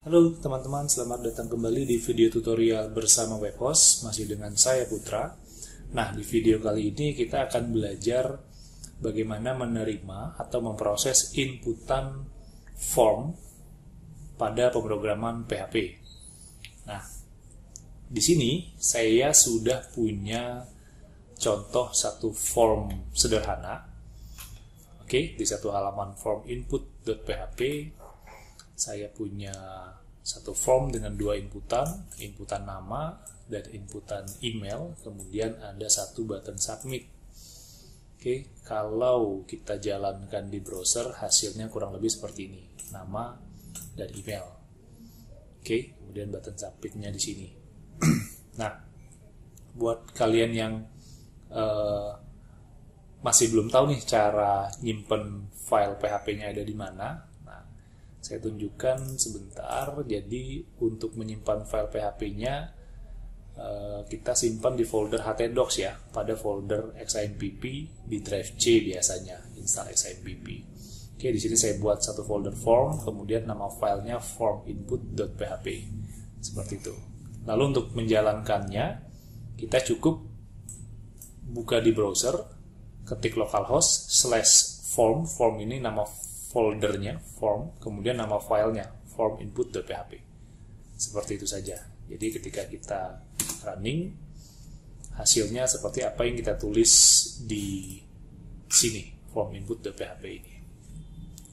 Halo teman-teman, selamat datang kembali di video tutorial bersama Webhost, masih dengan saya Putra. Nah, di video kali ini kita akan belajar bagaimana menerima atau memproses inputan form pada pemrograman PHP. Nah, di sini saya sudah punya contoh satu form sederhana. Oke, di satu halaman form input.php saya punya satu form dengan dua inputan nama dan inputan email, kemudian ada satu button submit. Oke, kalau kita jalankan di browser, hasilnya kurang lebih seperti ini, nama dan email. Oke, kemudian button submitnya di sini. Nah, buat kalian yang masih belum tahu nih cara nyimpen file PHP-nya ada di mana, saya tunjukkan sebentar. Jadi untuk menyimpan file PHP-nya kita simpan di folder htdocs ya, pada folder xampp di drive C biasanya, install xampp. Oke, di sini saya buat satu folder form, kemudian nama filenya forminput.php seperti itu. Lalu untuk menjalankannya kita cukup buka di browser, ketik localhost /form, form ini nama foldernya form, kemudian nama filenya forminput.php. Seperti itu saja. Jadi ketika kita running, hasilnya seperti apa yang kita tulis di sini, forminput.php ini.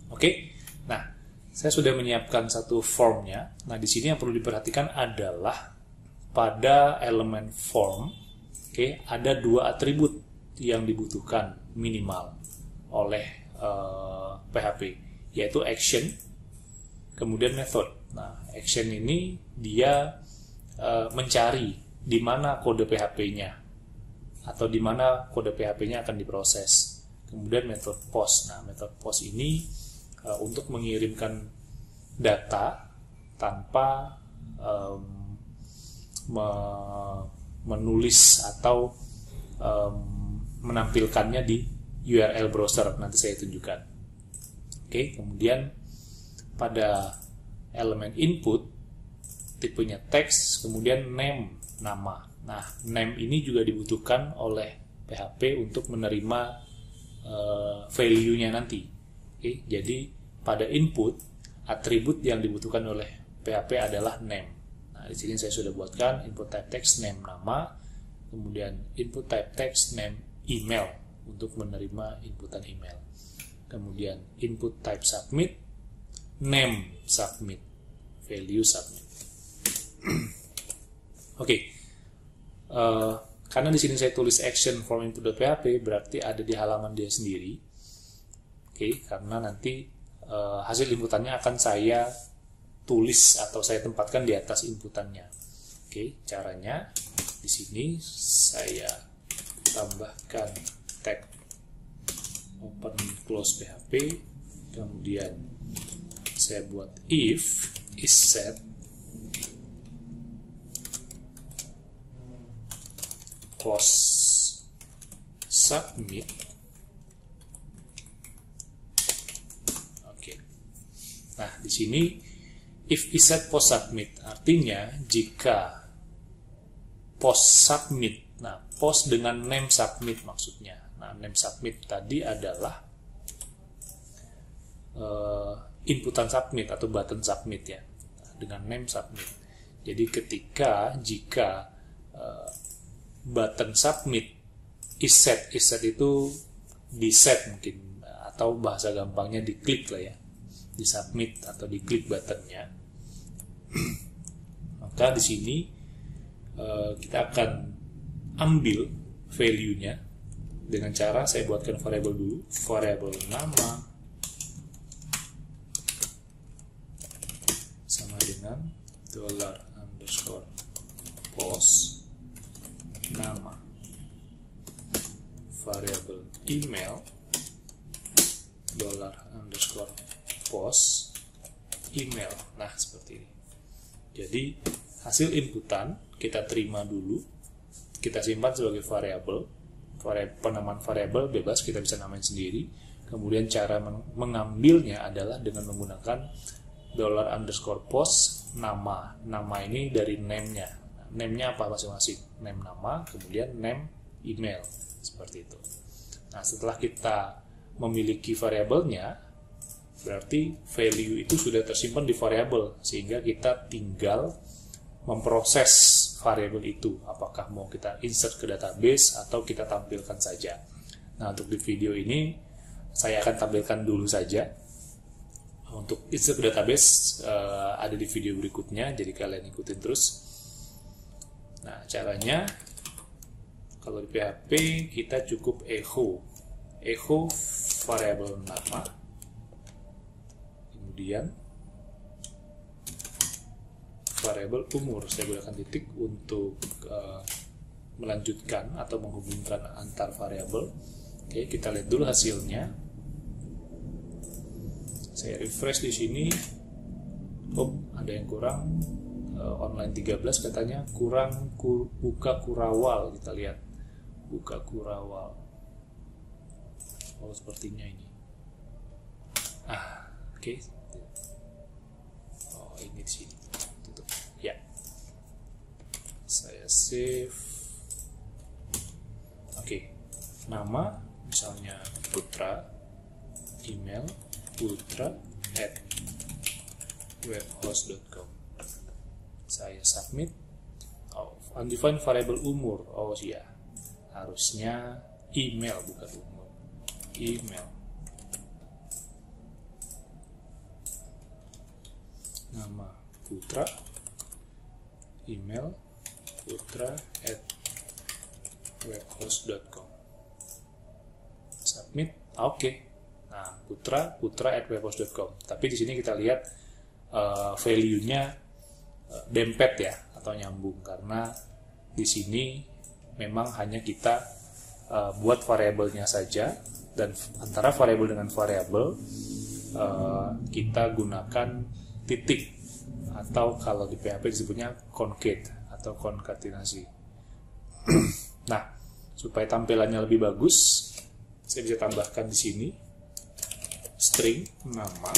Oke. Nah, saya sudah menyiapkan satu formnya. Nah, di sini yang perlu diperhatikan adalah pada elemen form, oke, ada dua atribut yang dibutuhkan minimal oleh PHP, yaitu action, kemudian method. Nah, action ini dia mencari di mana kode PHP-nya atau di mana kode PHP-nya akan diproses. Kemudian method post. Nah, method post ini untuk mengirimkan data tanpa menulis atau menampilkannya di URL browser, nanti saya tunjukkan. Oke, kemudian pada elemen input tipenya teks, kemudian name, nama. Nah, name ini juga dibutuhkan oleh PHP untuk menerima value-nya nanti. Oke, jadi pada input atribut yang dibutuhkan oleh PHP adalah name. Nah, di sini saya sudah buatkan input type text name nama, kemudian input type text name email untuk menerima inputan email. Kemudian input type submit, name submit, value submit. Oke. Karena di sini saya tulis action form input.php, berarti ada di halaman dia sendiri. Oke, karena nanti hasil inputannya akan saya tulis atau saya tempatkan di atas inputannya. Oke, caranya di sini saya tambahkan tag open close PHP, kemudian saya buat if isSet post submit. Oke. Nah, di sini if isSet post submit artinya jika post submit. Nah, post dengan name submit maksudnya. Nah, name submit tadi adalah inputan submit atau button submit ya, dengan name submit. Jadi jika button submit isSet itu di set mungkin, atau bahasa gampangnya diklik lah ya, di submit atau diklik buttonnya, maka di sini kita akan ambil value-nya dengan cara saya buatkan variabel dulu, variabel nama sama dengan $_post nama, variabel email $_post email. Nah, seperti ini. Jadi hasil inputan kita terima dulu, kita simpan sebagai variabel. Penamaan variabel bebas, kita bisa namain sendiri. Kemudian cara mengambilnya adalah dengan menggunakan $_post nama. Nama ini dari name-nya. Name-nya apa masing-masing? Name nama, kemudian name email. Seperti itu. Nah, setelah kita memiliki variabelnya, berarti value itu sudah tersimpan di variabel, sehingga kita tinggal memproses variabel itu. Apakah mau kita insert ke database atau kita tampilkan saja. Nah, untuk di video ini, saya akan tampilkan dulu saja. Untuk insert ke database ada di video berikutnya, jadi kalian ikutin terus. Nah, caranya kalau di PHP kita cukup echo variabel nama, kemudian variabel umur. Saya gunakan titik untuk melanjutkan atau menghubungkan antar variabel. Oke, kita lihat dulu hasilnya. Saya refresh di sini. Ada yang kurang. Online 13 katanya kurang buka kurawal. Kita lihat buka kurawal. Oh, sepertinya ini. Oke. Oh, ini di sini. Tutup. Ya. Saya save. Oke. Nama misalnya Putra, email putra@webhost.com. Saya submit. Undefined variable umur. Oh iya, harusnya email bukan umur. Email. Nama Putra, email putra@webhost.com. Submit. Oke. Nah, putra@webhost.com. Tapi di sini kita lihat value-nya dempet ya, atau nyambung, karena di sini memang hanya kita buat variabelnya saja, dan antara variabel dengan variabel kita gunakan titik, atau kalau di PHP disebutnya concate atau konkatenasi. Nah, supaya tampilannya lebih bagus, saya bisa tambahkan di sini string nama,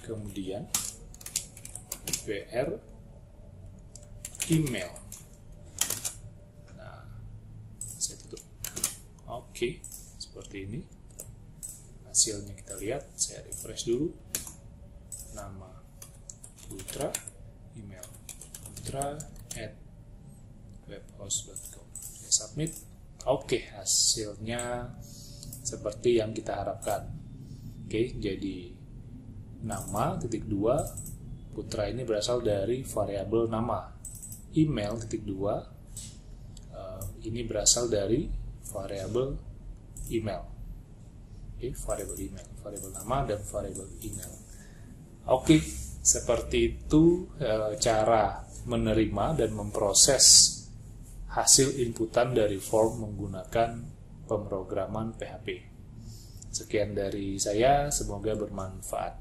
kemudian br email. Nah, saya tutup. Oke, seperti ini hasilnya. Kita lihat. Saya refresh dulu. Nama Putra, email putra@webhost.com. Saya submit. Oke, hasilnya seperti yang kita harapkan. Oke, jadi nama (2) Putra ini berasal dari variabel nama. Email (2) ini berasal dari variabel email. Oke, variabel email, variabel nama dan variabel email. Oke, seperti itu cara menerima dan memproses hasil inputan dari form menggunakan pemrograman PHP. Sekian dari saya, semoga bermanfaat.